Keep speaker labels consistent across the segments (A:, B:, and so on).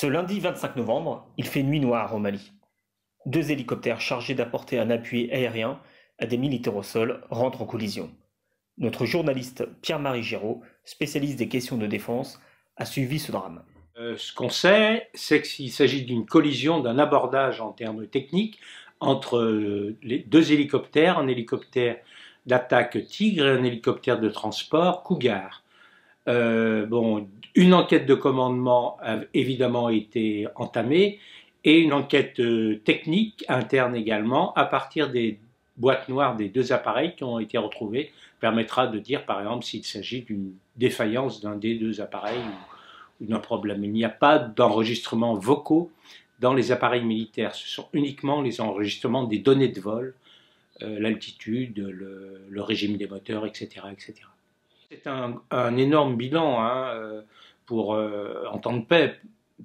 A: Ce lundi 25 novembre, il fait nuit noire au Mali. Deux hélicoptères chargés d'apporter un appui aérien à des militaires au sol rentrent en collision. Notre journaliste Pierre-Marie Géraud, spécialiste des questions de défense, a suivi ce drame.
B: Ce qu'on sait, c'est qu'il s'agit d'une collision, d'un abordage en termes techniques entre les deux hélicoptères, un hélicoptère d'attaque Tigre et un hélicoptère de transport Cougar. Une enquête de commandement a évidemment été entamée et une enquête technique interne également à partir des boîtes noires des deux appareils qui ont été retrouvés permettra de dire par exemple s'il s'agit d'une défaillance d'un des deux appareils ou d'un problème. Il n'y a pas d'enregistrements vocaux dans les appareils militaires, ce sont uniquement les enregistrements des données de vol, l'altitude, le régime des moteurs, etc. etc. C'est un énorme bilan en temps de paix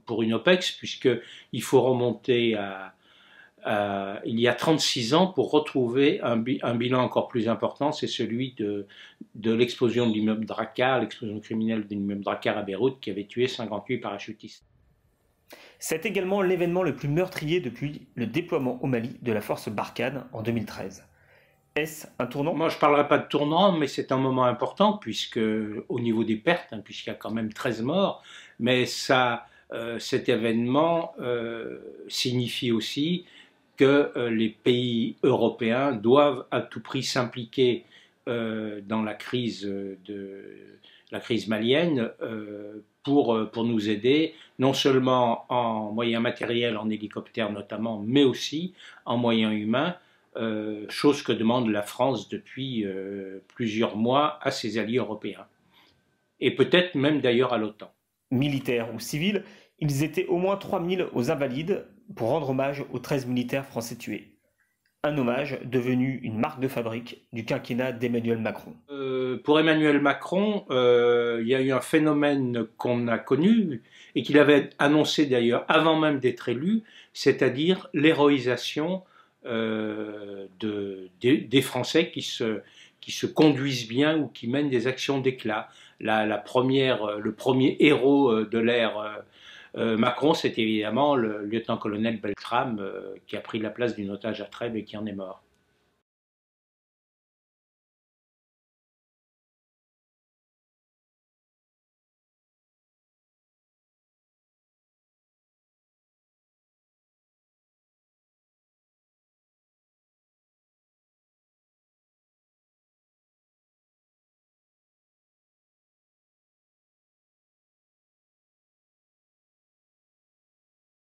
B: pour une OPEX, puisqu'il faut remonter il y a 36 ans pour retrouver un bilan encore plus important, c'est celui de l'explosion de l'immeuble Drakkar, l'explosion criminelle de l'immeuble Drakkar à Beyrouth qui avait tué 58 parachutistes.
A: C'est également l'événement le plus meurtrier depuis le déploiement au Mali de la force Barkhane en 2013. Est-ce un tournant?
B: Moi, je ne parlerai pas de tournant, mais c'est un moment important, puisque au niveau des pertes, puisqu'il y a quand même 13 morts, mais cet événement signifie aussi que les pays européens doivent à tout prix s'impliquer dans la crise malienne pour nous aider, non seulement en moyens matériels, en hélicoptères notamment, mais aussi en moyens humains, chose que demande la France depuis plusieurs mois à ses alliés européens, et peut-être même d'ailleurs à l'OTAN.
A: Militaires ou civils, ils étaient au moins 3000 aux Invalides pour rendre hommage aux 13 militaires français tués. Un hommage devenu une marque de fabrique du quinquennat d'Emmanuel Macron.
B: Pour Emmanuel Macron, il y a eu un phénomène qu'on a connu et qu'il avait annoncé d'ailleurs avant même d'être élu, c'est-à-dire l'héroïsation des Français qui se conduisent bien ou qui mènent des actions d'éclat. Le premier héros de l'ère Macron, c'est évidemment le lieutenant-colonel Beltrame qui a pris la place d'une otage à Trèbes et qui en est mort.